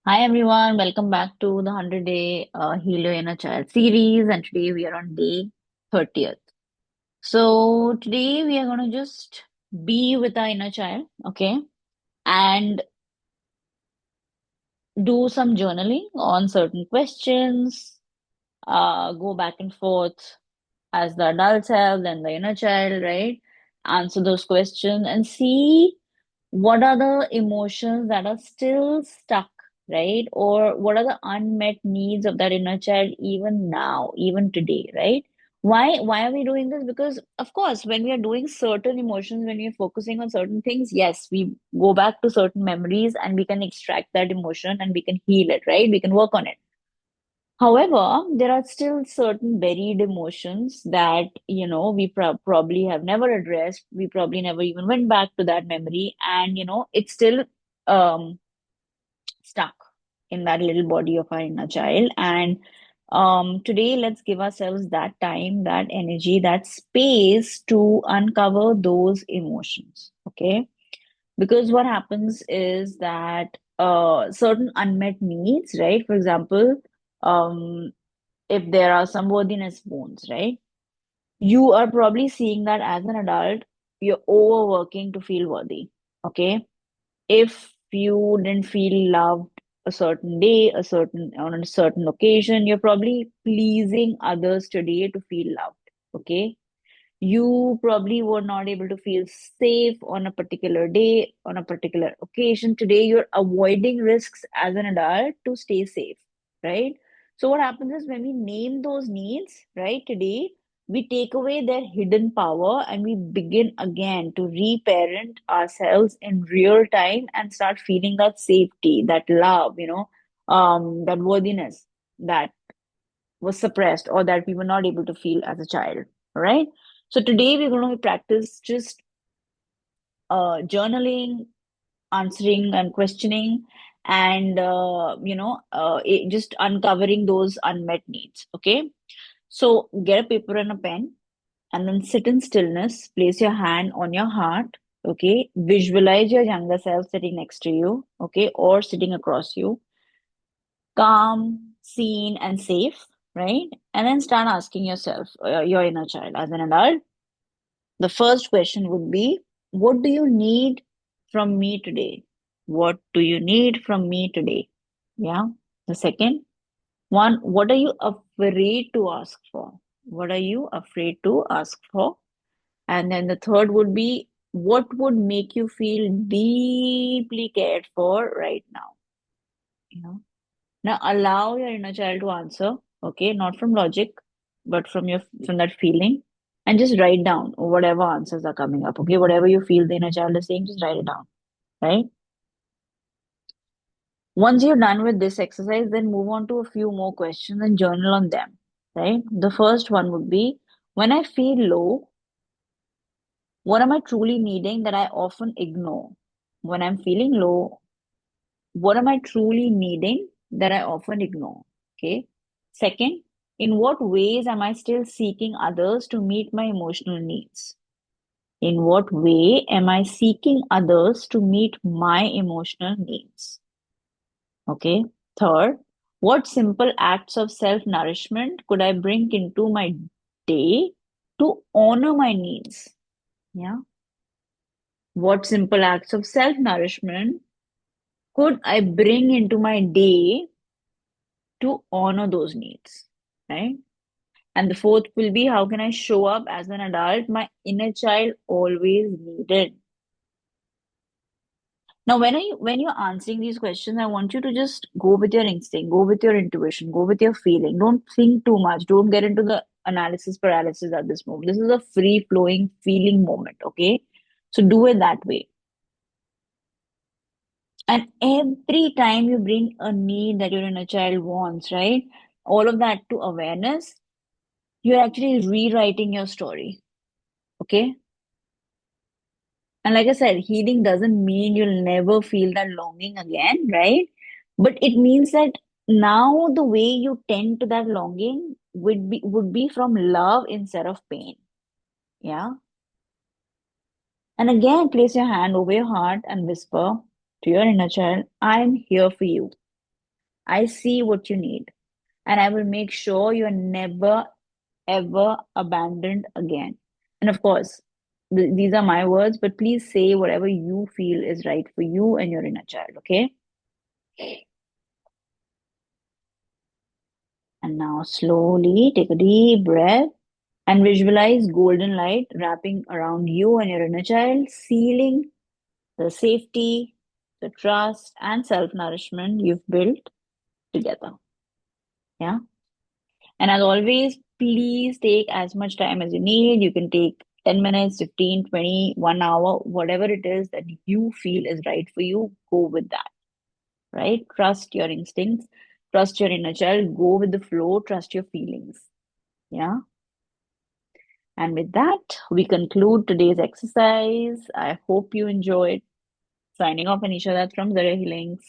Hi everyone, welcome back to the 100 Day Heal Your Inner Child series, and today we are on day 30th. So, today we are going to just be with our inner child, okay, and do some journaling on certain questions, go back and forth as the adult self, then the inner child, right? Answer those questions and see what are the emotions that are still stuck, right? Or what are the unmet needs of that inner child even now, even today, right? Why are we doing this? Because of course, when we are doing certain emotions, when we are focusing on certain things, yes, we go back to certain memories and we can extract that emotion and we can heal it, right? We can work on it. However, there are still certain buried emotions that, we probably have never addressed. We probably never even went back to that memory, and, it's still um, stuck in that little body of our inner child. And today, let's give ourselves that time, that energy, that space to uncover those emotions. Okay. Because what happens is that certain unmet needs, right? For example, um, if there are some worthiness wounds, right? You are probably seeing that as an adult, you're overworking to feel worthy. Okay. If you didn't feel loved a certain day, on a certain occasion, you're probably pleasing others today to feel loved. Okay. You probably were not able to feel safe on a particular day, on a particular occasion. Today, you're avoiding risks as an adult to stay safe, right? So, what happens is when we name those needs, right, today, we take away their hidden power and we begin again to reparent ourselves in real time and start feeling that safety, that love, that worthiness that was suppressed or that we were not able to feel as a child. All right. So today we're going to practice just journaling, answering and questioning, and just uncovering those unmet needs. Okay. So get a paper and a pen, and then sit in stillness. Place your hand on your heart. Okay. Visualize your younger self sitting next to you. Okay, or sitting across you, calm, seen, and safe, right? And then start asking yourself, your inner child, as an adult. The first question would be, what do you need from me today? What do you need from me today? Yeah. The second one, what are you afraid to ask for? What are you afraid to ask for? And then the third would be, what would make you feel deeply cared for right now? You know? Now allow your inner child to answer, okay, not from logic, but from that feeling, and just write down whatever answers are coming up. Okay, whatever you feel the inner child is saying, just write it down, right? Once you're done with this exercise, then move on to a few more questions and journal on them, right? The first one would be, when I feel low, what am I truly needing that I often ignore? When I'm feeling low, what am I truly needing that I often ignore? Okay. Second, in what ways am I still seeking others to meet my emotional needs? In what way am I seeking others to meet my emotional needs? Okay. Third, what simple acts of self nourishment could I bring into my day to honor my needs? Yeah. What simple acts of self nourishment could I bring into my day to honor those needs, right? And the fourth will be, how can I show up as an adult my inner child always needed? Now, when you're answering these questions, I want you to just go with your instinct, go with your intuition, go with your feeling. Don't think too much. Don't get into the analysis paralysis at this moment. This is a free flowing feeling moment, okay? So do it that way. And every time you bring a need that your inner child wants, right? All of that to awareness, you're actually rewriting your story. Okay. And like I said, healing doesn't mean you'll never feel that longing again, right? But it means that now the way you tend to that longing would be from love instead of pain. Yeah. And again, place your hand over your heart and whisper to your inner child, I'm here for you. I see what you need, and I will make sure you're never, ever abandoned again. And of course, these are my words, but please say whatever you feel is right for you and your inner child, okay? And now slowly take a deep breath and visualize golden light wrapping around you and your inner child, sealing the safety, the trust, and self nourishment you've built together. Yeah. And as always, please take as much time as you need. You can take 10 minutes, 15, 20, 1 hour, whatever it is that you feel is right for you, go with that, right? Trust your instincts, trust your inner child, go with the flow, trust your feelings. Yeah. And with that, we conclude today's exercise. I hope you enjoyed. Signing off, Anisha, that's from Zara Healings.